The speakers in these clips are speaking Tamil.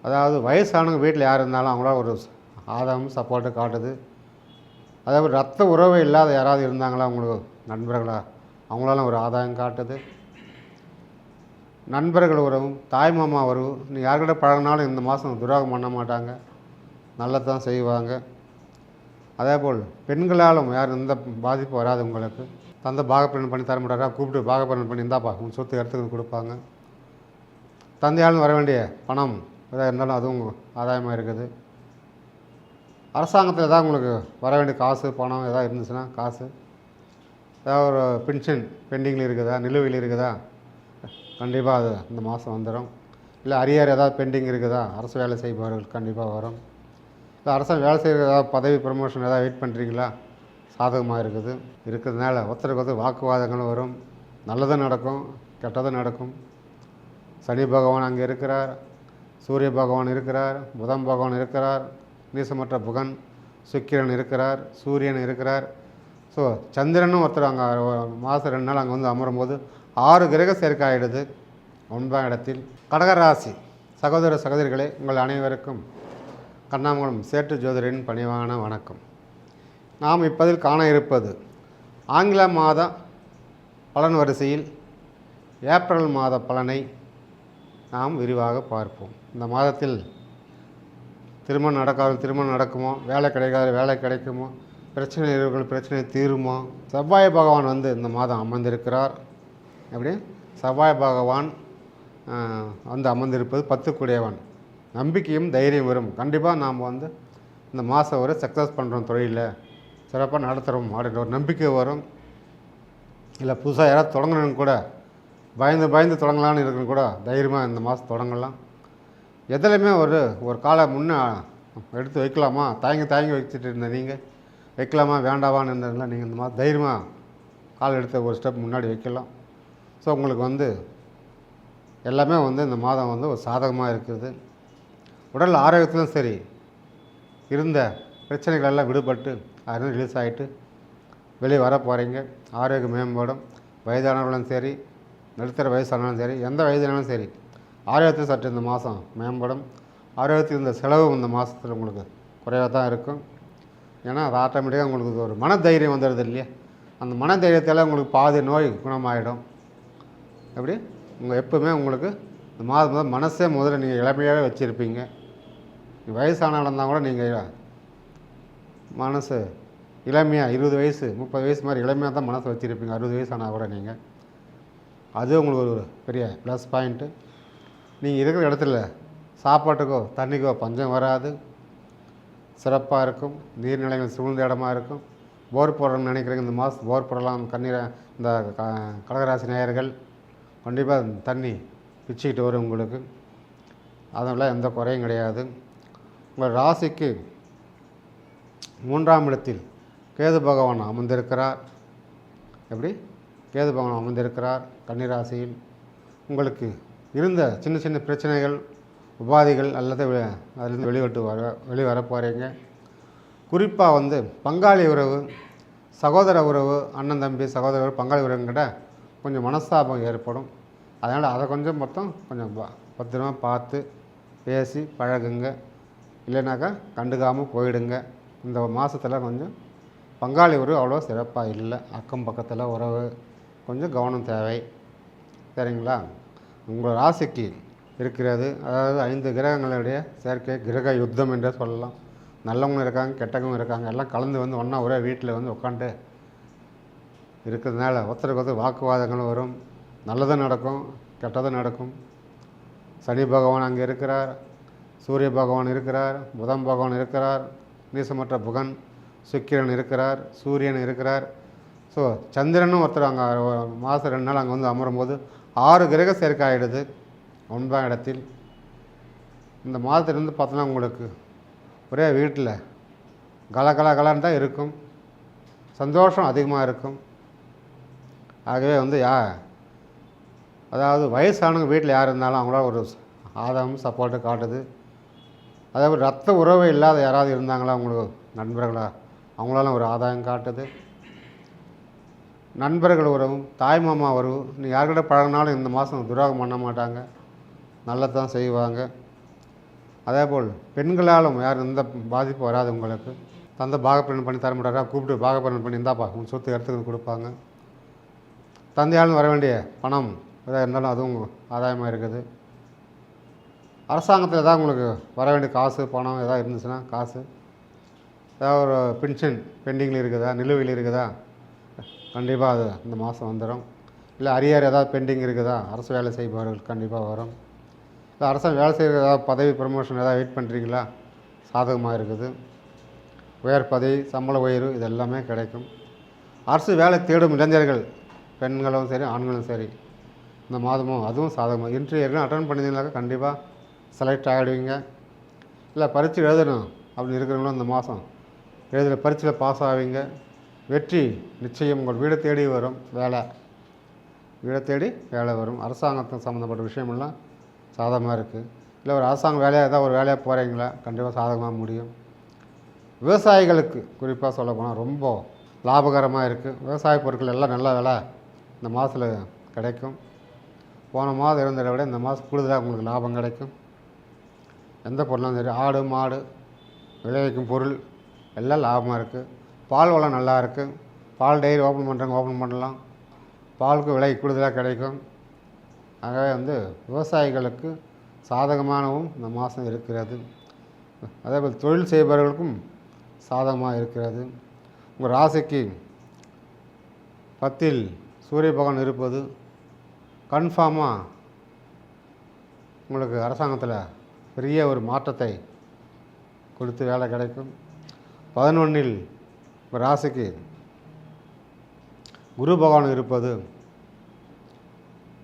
அதாவது வயசானவங்க வீட்டில் யார் இருந்தாலும் அவங்களால ஒரு ஆதரவும் சப்போர்ட்டு காட்டுது. அதேபோல் ரத்த உறவு இல்லாத யாராவது இருந்தாங்களா அவங்களுக்கு நண்பர்களா, அவங்களால ஒரு ஆதாயம் காட்டுது. நண்பர்கள் உறவும் தாய் மாமா உறவு நீ யார்கிட்ட பழகினாலும் இந்த மாதம் துரோகம் பண்ண மாட்டாங்க, நல்லதான் செய்வாங்க. அதேபோல் பெண்களாலும் யாரும் எந்த பாதிப்பு வராது. உங்களுக்கு தந்தை பாகப்பிரன் பண்ணி தர மாட்டாரா, கூப்பிட்டு பாகப்பிரன் பண்ணி இருந்தாப்பா உங்கள் சொத்து எடுத்துக்கிட்டு கொடுப்பாங்க. தந்தையாலும் வர வேண்டிய பணம் எதாக இருந்தாலும் அதுவும் ஆதாயமாக இருக்குது. அரசாங்கத்தில் எதாவது உங்களுக்கு வர வேண்டிய காசு பணம் எதாவது இருந்துச்சுன்னா காசு ஏதாவது ஒரு பென்ஷன் பெண்டிங்கில் இருக்குதா, நிலுவையில் இருக்குதா, கண்டிப்பாக அது இந்த மாதம் வந்துடும். இல்லை அரியர் ஏதாவது பெண்டிங் இருக்குதா, அரசு வேலை செய்பவர்கள் கண்டிப்பாக வரும். இல்லை அரசாங்கம் வேலை செய்கிற ஏதாவது பதவி ப்ரமோஷன் ஏதாவது வெயிட் பண்ணுறீங்களா, சாதகமாக இருக்கிறதுனால ஒருத்தருக்கு வாக்குவாதங்களும் வரும். நல்லதும் நடக்கும், கெட்டதும் நடக்கும். சனி பகவான் அங்கே இருக்கிறார், சூரிய பகவான் இருக்கிறார், புதன் பகவான் இருக்கிறார், நீசமற்ற புகன், சுக்கிரன் இருக்கிறார், சூரியன் இருக்கிறார். ஸோ சந்திரனும் ஒருத்தர் அங்கே மாதம் 2 நாள் அங்கே வந்து அமரும்போது 6 கிரக சேர்க்கை ஆகிடுது 9ஆம் இடத்தில். கடகராசி சகோதர சகோதரிகளே, உங்கள் அனைவருக்கும் கண்ணாமங்கலம் சேட்டு ஜோதிடரின் பணிவான வணக்கம். நாம் இப்பதில் காண இருப்பது ஆங்கில மாத பலன் வரிசையில் ஏப்ரல் மாத பலனை நாம் விரிவாக பார்ப்போம். இந்த மாதத்தில் திருமணம் நடக்காத திருமணம் நடக்குமோ, வேலை கிடைக்காத வேலை கிடைக்குமோ, பிரச்சனை இருக்கிற பிரச்சனை தீருமோ. செவ்வாய் பகவான் வந்து இந்த மாதம் அமர்ந்திருக்கிறார். எப்படி செவ்வாய் பகவான் வந்து அமர்ந்திருப்பது 10 கூடியவன். நம்பிக்கையும் தைரியம் வரும். கண்டிப்பாக நாம் வந்து இந்த மாதம் ஒரு சக்ஸஸ் பண்ணுறோம், தொழிலில் சிறப்பாக நடத்துகிறோம் அப்படின்ற ஒரு நம்பிக்கை வரும். இல்லை புதுசாக யாராவது தொடங்கணுன்னு கூட பயந்து தொடங்கலான்னு இருக்குன்னு கூட தைரியமாக இந்த மாதம் தொடங்கலாம். எதுலையுமே ஒரு காலை முன்னே எடுத்து வைக்கலாமா, தயங்கி வச்சுட்டு இருந்த நீங்கள் வைக்கலாமா வேண்டாவான்னு இருந்ததுல நீங்கள் இந்த மாதிரி தைரியமாக கால் எடுத்து ஒரு ஸ்டெப் முன்னாடி வைக்கலாம். ஸோ உங்களுக்கு வந்து எல்லாமே வந்து இந்த மாதம் வந்து ஒரு சாதகமாக இருக்குது. உடல் ஆரோக்கியத்திலும் சரி, இருந்த பிரச்சனைகளெல்லாம் விடுபட்டு அதுலேருந்து ரிலீஸ் ஆகிட்டு வெளியே வர போகிறீங்க. ஆரோக்கியம் மேம்படும். வயதானவர்களும் சரி, நடுத்தர வயசானாலும் சரி, எந்த வயதானாலும் சரி, ஆரோக்கியத்தை சற்று இந்த மாதம் மேம்படும். ஆரோக்கியத்துக்கு இந்த செலவு இந்த மாதத்தில் உங்களுக்கு குறைவாக தான் இருக்கும். ஏன்னா அது ஆட்டோமேட்டிக்காக உங்களுக்கு ஒரு மனதைரியம் வந்துடுது இல்லையா, அந்த மனதைரியத்தால் உங்களுக்கு பாதி நோய் குணமாகிடும். எப்படி எப்பவுமே உங்களுக்கு இந்த மாதம் மனசே முதல்ல நீங்கள் இளமையாகவே வச்சுருப்பீங்க. வயசானாலும் இருந்தால் கூட நீங்கள் மனசு இளமையாக 20 வயசு 30 வயசு மாதிரி இளமையாக தான் மனசை வச்சுருப்பீங்க. 60 வயசு ஆனால் கூட நீங்கள் அது உங்களுக்கு ஒரு பெரிய ப்ளஸ் பாயிண்ட்டு. நீங்கள் இருக்கிற இடத்துல சாப்பாட்டுக்கோ தண்ணிக்கோ பஞ்சம் வராது, சிறப்பாக இருக்கும். நீர்நிலைகள் சூழ்ந்த இடமா இருக்கும். போர் போடணும்னு நினைக்கிறீங்க, இந்த மாதம் போர் போடலாம். இந்த கடகராசி நேயர்கள் கண்டிப்பாக தண்ணி பிச்சுக்கிட்டு வரும் உங்களுக்கு. அதெல்லாம் எந்த குறையும் கிடையாது. உங்கள் ராசிக்கு 3ஆம் இடத்தில் கேது பகவான் அமர்ந்திருக்கிறார். எப்படி கேது பகவான் அமர்ந்திருக்கிறார் கன்னிராசியில். உங்களுக்கு இருந்த சின்ன சின்ன பிரச்சனைகள் உபாதிகள் அல்லது அதிலிருந்து வெளிவர போகிறீங்க. குறிப்பாக வந்து பங்காளி உறவு, சகோதர உறவு, அண்ணன் தம்பி சகோதர உறவு, பங்காளி உறவுங்கிட்ட கொஞ்சம் மனஸ்தாபம் ஏற்படும். அதனால் அதை கொஞ்சம் பத்திரமா பார்த்து பேசி பழகுங்க. இல்லைனாக்கா கண்டுக்காமல் போயிடுங்க. இந்த மாதத்தில் கொஞ்சம் பங்காளி உறவு அவ்வளோ சிறப்பாக இல்லை. அக்கம் பக்கத்தில் உறவு கொஞ்சம் கவனம் தேவை. சரிங்களா? உங்கள் ராசிக்கு இருக்கிறது அதாவது 5 கிரகங்களுடைய சேர்க்கை, கிரக யுத்தம் என்றே சொல்லலாம். நல்லவங்களும் இருக்காங்க, கெட்டவங்களும் இருக்காங்க. எல்லாம் கலந்து வந்து ஒன்றா ஒரே வீட்டில் வந்து உட்காந்து இருக்கிறதுனால ஒருத்தருக்கு வாக்குவாதங்களும் வரும். நல்லதும் நடக்கும், கெட்டதும் நடக்கும். சனி பகவான் அங்கே இருக்கிறார், சூரிய பகவான் இருக்கிறார், புதன் பகவான் இருக்கிறார், நீசமற்ற புகன், சுக்கிரன் இருக்கிறார், சூரியன் இருக்கிறார். ஸோ சந்திரனும் ஒருத்தர் அங்கே மாதம் 2 நாள் அங்கே வந்து அமரும்போது 6 கிரக சேர்க்கை ஆகிடுது 9ஆம் இடத்தில். இந்த மாதத்திலிருந்து பார்த்தோன்னா உங்களுக்கு ஒரே வீட்டில் கலன்னு தான் இருக்கும். சந்தோஷம் அதிகமாக இருக்கும். ஆகவே வந்து அதாவது வயசானவங்க வீட்டில் யார் இருந்தாலும் அவங்களால ஒரு ஆதரவும் சப்போர்ட்டு காட்டுது. அதேபோல் ரத்த உறவு இல்லாத யாராவது இருந்தாங்களா உங்களுக்கு நண்பர்களா, அவங்களால ஒரு ஆதாயம் காட்டுது. நண்பர்கள் உறவும் தாய் மாமா உறவு நீ யார்கிட்ட பழகினாலும் இந்த மாதம் துரோகம் பண்ண மாட்டாங்க, நல்லதான் செய்வாங்க. அதேபோல் பெண்களாலும் யாரும் எந்த பாதிப்பும் வராது உங்களுக்கு. தந்தை பாகப்பிரன் பண்ணி தர மாட்டாரா, கூப்பிட்டு பாகப்பிரன் பண்ணி இந்தாப்பா உங்கள் சொத்து எடுத்துக்கிட்டு கொடுப்பாங்க. தந்தையாலும் வர வேண்டிய பணம் எதாக இருந்தாலும் அதுவும் ஆதாயமாக இருக்குது. அரசாங்கத்தில் ஏதாவது உங்களுக்கு வர வேண்டிய காசு பணம் எதாவது இருந்துச்சுன்னா காசு ஏதாவது ஒரு பென்ஷன் பெண்டிங்கில் இருக்குதா, நிலுவையில் இருக்குதா, கண்டிப்பாக அது இந்த மாதம் வந்துடும். இல்லை அரியர் ஏதாவது பெண்டிங் இருக்குதா, அரசு வேலை செய்பவர்கள் கண்டிப்பாக வரும். இல்லை அரசாங்க வேலை செய்கிற ஏதாவது பதவி ப்ரமோஷன் ஏதாவது வெயிட் பண்ணுறீங்களா, சாதகமாக இருக்குது. உயர் பதவி சம்பள உயர்வு இது எல்லாமே கிடைக்கும். அரசு வேலை தேடும் இளைஞர்கள் பெண்களும் சரி ஆண்களும் சரி இந்த மாதமும் அதுவும் சாதகமாக இன்டர்வியூ ஏற்கனவே அட்டன் பண்ணியிருந்தாக்கா கண்டிப்பாக செலக்ட் ஆகிடுவீங்க. இல்லை பரீட்சை எழுதணும் அப்படின்னு இருக்கிறவங்களும் இந்த மாதம் எழுதுகிற பரீட்சையில் பாஸ் ஆவீங்க. வெற்றி நிச்சயம் உங்கள் வீடை தேடி வரும். வீடை தேடி வேலை வரும். அரசாங்கத்துக்கு சம்மந்தப்பட்ட விஷயமெல்லாம் சாதகமாக இருக்குது. இல்லை ஒரு அரசாங்க வேலையாக ஏதாவது ஒரு வேலையாக போகிறீங்களா, கண்டிப்பாக சாதகமாக முடியும். விவசாயிகளுக்கு குறிப்பாக சொல்ல போனால் ரொம்ப லாபகரமாக இருக்குது. விவசாய பொருட்கள் எல்லாம் நல்ல விலை இந்த மாதத்தில் கிடைக்கும். போன மாதம் இருந்ததை விட இந்த மாதம் கூடுதலாக உங்களுக்கு லாபம் கிடைக்கும். எந்த பொருளும் சரி, ஆடு மாடு விளைவிக்கும் பொருள் எல்லாம் லாபமாக இருக்குது. பால் வளம் நல்லா இருக்குது. பால் டெய்ரி ஓப்பன் பண்ணுறவங்க ஓப்பன் பண்ணலாம். பாலுக்கு விலை கூடுதலாக கிடைக்கும். ஆகவே விவசாயிகளுக்கு சாதகமானவும் இந்த மாதம் இருக்கிறது. அதேபோல் தொழில் செய்பவர்களுக்கும் சாதகமாக இருக்கிறது. உங்கள் ராசிக்கு 10ல் சூரிய பகவான் இருப்பது கன்ஃபார்மாக உங்களுக்கு அரசாங்கத்தில் பெரிய ஒரு மாற்றத்தை கொடுத்து வேலை கிடைக்கும். 11ல் உங்கள் ராசிக்கு குரு பகவான் இருப்பது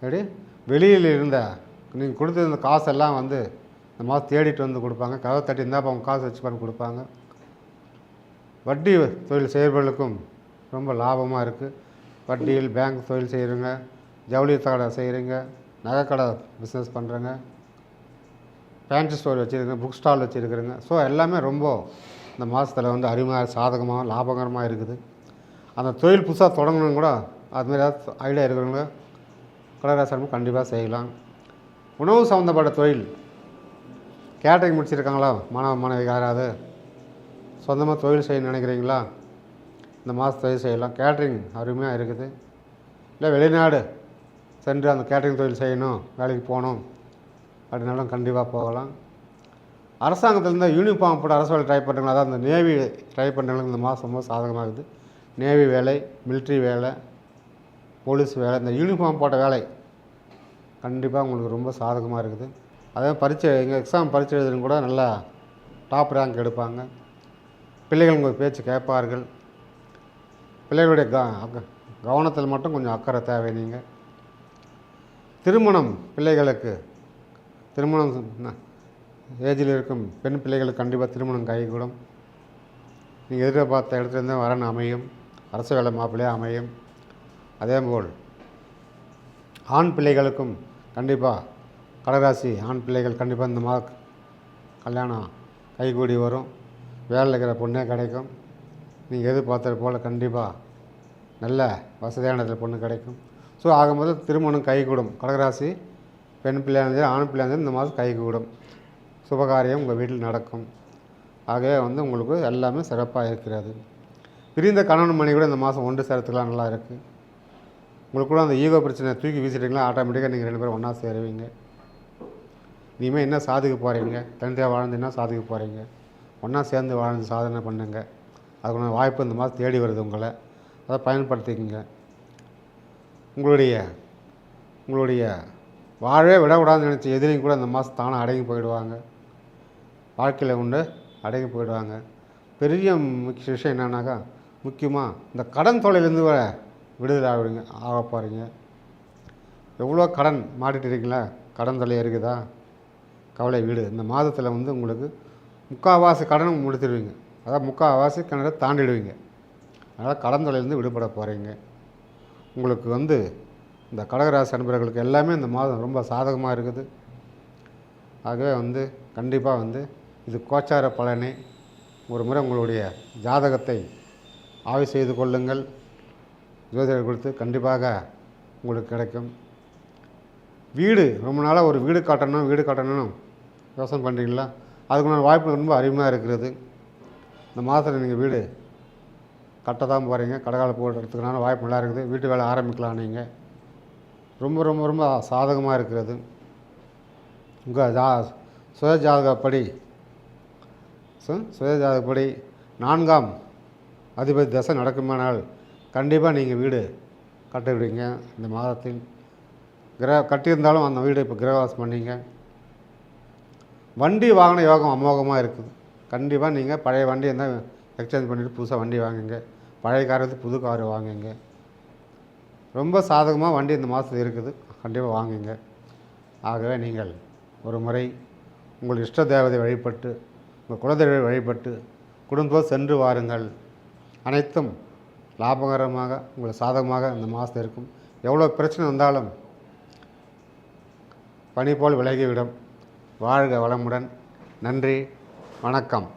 எப்படி வெளியில் இருந்த நீங்கள் கொடுத்துருந்த காசெல்லாம் இந்த மாதம் தேடிட்டு வந்து கொடுப்பாங்க. கதவை தட்டி இருந்தால் அவங்க காசு வச்சு பண்ணி கொடுப்பாங்க. வட்டி தொழில் செய்கிறவர்களுக்கும் ரொம்ப லாபமாக இருக்குது. வட்டியில் பேங்க் தொழில் செய்கிறவங்க, ஜவுளி கடை செய்கிறீங்க, நகைக்கடை பிஸ்னஸ் பண்ணுறங்க, ஃபேன்சி ஸ்டோர் வச்சுருக்கங்க, புக் ஸ்டால் வச்சுருக்குறங்க. ஸோ எல்லாமே ரொம்ப இந்த மாதத்தில் அருமையாக சாதகமாக லாபகரமாக இருக்குது. அந்த தொழில் புதுசாக தொடங்கணும் கூட அதுமாதிரி ஏதாவது ஐடியா இருக்கிறவங்க கடகராசி கண்டிப்பாக செய்யலாம். உணவு சம்மந்தப்பட்ட தொழில் கேட்டரிங் முடிச்சிருக்காங்களா மாணவ மாணவி யாராவது சொந்தமாக தொழில் செய்ய நினைக்கிறீங்களா, இந்த மாதம் தொழில் செய்யலாம். கேட்ரிங் அருமையாக இருக்குது. இல்லை வெளிநாடு சென்று அந்த கேட்ரிங் தொழில் செய்யணும், வேலைக்கு போகணும் அப்படின்னாலும் கண்டிப்பாக போகலாம். அரசாங்கத்திலேருந்து யூனிஃபார்ம் போட்டு அரசு வேலை ட்ரை பண்ணுறவங்க, அதாவது அந்த நேவி ட்ரை பண்ணுறவங்களுக்கு இந்த மாதம் ரொம்ப சாதகமாக இருக்குது. நேவி வேலை, மிலிட்ரி வேலை, போலீஸ் வேலை, இந்த யூனிஃபார்ம் போட்ட வேலை கண்டிப்பாக உங்களுக்கு ரொம்ப சாதகமாக இருக்குது. அதே பரீட்சை எங்கள் எக்ஸாம் பரீட்சை எழுதுறவங்க கூட நல்லா டாப் ரேங்க் எடுப்பாங்க. பிள்ளைகள் உங்கள் பேச்சு கேட்பார்கள். பிள்ளைகளுடைய கவனத்தில் மட்டும் கொஞ்சம் அக்கறை தேவை. நீங்கள் திருமணம் பிள்ளைகளுக்கு திருமணம் ஏஜில் இருக்கும் பெண் பிள்ளைகளுக்கு கண்டிப்பாக திருமணம் கைகூடும். நீங்கள் எதிர்பார்த்த இடத்துலேருந்து வரன் அமையும். அரசு வேலை மாப்பிள்ளையாக அமையும். அதேபோல் ஆண் பிள்ளைகளுக்கும் கண்டிப்பாக கடகராசி ஆண் பிள்ளைகள் கண்டிப்பாக இந்த மாதம் கல்யாணம் கைகூடி வரும். வேலையில் இருக்கிற பொண்ணே கிடைக்கும். நீங்கள் எதிர்பார்த்தது போல் கண்டிப்பாக நல்ல வசதியான இடத்துல பொண்ணு கிடைக்கும். ஸோ ஆகும்போது திருமணம் கைகூடும். கடகராசி பெண் பிள்ளையானது ஆண் பிள்ளையானது இந்த மாதம் கைகூடும். சுபகாரியம் உங்கள் வீட்டில் நடக்கும். ஆகவே உங்களுக்கு எல்லாமே சிறப்பாக இருக்கிறது. பிரிந்த கணவன் மணி கூட இந்த மாதம் ஒன்று சேரத்துக்குலாம் நல்லா இருக்குது. உங்களுக்கு கூட அந்த ஈகோ பிரச்சனை தூக்கி வீசிட்டிங்களா, ஆட்டோமேட்டிக்காக நீங்கள் 2 பேரும் ஒன்றா சேருவீங்க. இனிமேல் என்ன சாதிக்க போகிறீங்க, தனியாக வாழ்ந்து என்ன சாதிக்க போகிறீங்க, ஒன்றா சேர்ந்து வாழ்ந்து சாதனை பண்ணுங்க. அதுக்குள்ள வாய்ப்பு இந்த மாதம் தேடி வருது உங்களை. அதை பயன்படுத்திக்கங்க. உங்களுடைய வாழவே விடக்கூடாதுன்னு நினச்ச எதிரியும் கூட இந்த மாதம் தானே அடங்கி போயிடுவாங்க. வாழ்க்கையில் அடங்கி போயிடுவாங்க. பெரிய முக்கிய விஷயம் என்னன்னாக்கா, முக்கியமாக இந்த கடன் தொல்லையிலேருந்து விடுதலை ஆக போகிறீங்க. எவ்வளோ கடன் மாட்டிட்டு இருக்கீங்களா, கடன் தொல்லை இருக்குதா, கவலை வீடு. இந்த மாதத்தில் உங்களுக்கு முக்கால்வாசி கடனும் முடித்துடுவீங்க. அதாவது முக்கால்வாசி கிணறை தாண்டிடுவீங்க. அதனால் கடன் தொல்லையிலேருந்து விடுபட போகிறீங்க. உங்களுக்கு இந்த கடகராசி அன்பர்களுக்கு எல்லாமே இந்த மாதம் ரொம்ப சாதகமாக இருக்குது. ஆகவே கண்டிப்பாக இது கோச்சார பலனை ஒரு முறை உங்களுடைய ஜாதகத்தை ஆய்வு செய்து கொள்ளுங்கள். ஜோதிடர் கொடுத்து கண்டிப்பாக உங்களுக்கு கிடைக்கும். வீடு ரொம்ப நாளாக ஒரு வீடு காட்டணும் யோசனை பண்ணுறீங்களா? அதுக்குண்டான வாய்ப்பு ரொம்ப அருமையாக இருக்கிறது. இந்த மாதத்தில் நீங்கள் வீடு கட்ட தான் போகிறீங்க. கடகால போடுறதுக்கான வாய்ப்பு நல்லா இருக்குது. வீட்டு வேலை ஆரம்பிக்கலாம் நீங்கள். ரொம்ப ரொம்ப ரொம்ப சாதகமாக இருக்கிறது. உங்கள் சுயஜாதகப்படி சுயஜாதகப்படி 4ஆம் அதிபதி தசை நடக்குமானால் கண்டிப்பாக நீங்கள் வீடு கட்டிவிடுவீங்க. இந்த மாதத்தில் கட்டியிருந்தாலும் அந்த வீடு இப்போ கிரகவாசம் பண்ணிங்க. வண்டி வாகன யோகம் அமோகமாக இருக்குது. கண்டிப்பாக நீங்கள் பழைய வண்டி இருந்தால் எக்ஸ்சேஞ்ச் பண்ணிவிட்டு புதுசாக வண்டி வாங்குங்க. பழைய காரத்து புது காரு வாங்குங்க. ரொம்ப சாதகமாக வண்டி இந்த மாதத்தில் இருக்குது. கண்டிப்பாக வாங்குங்க. ஆகவே நீங்கள் ஒரு முறை உங்கள் இஷ்ட தேவதை வழிபட்டு, உங்கள் குலதெய்வத்தை வழிபட்டு குடும்பத்தோடு சென்று வாருங்கள். அனைத்தும் லாபகரமாக உங்களுக்கு சாதகமாக இந்த மாதத்தில் இருக்கும். எவ்வளோ பிரச்சனை வந்தாலும் பனி போல் விலகிவிடும். வாழ்க வளமுடன். நன்றி, வணக்கம்.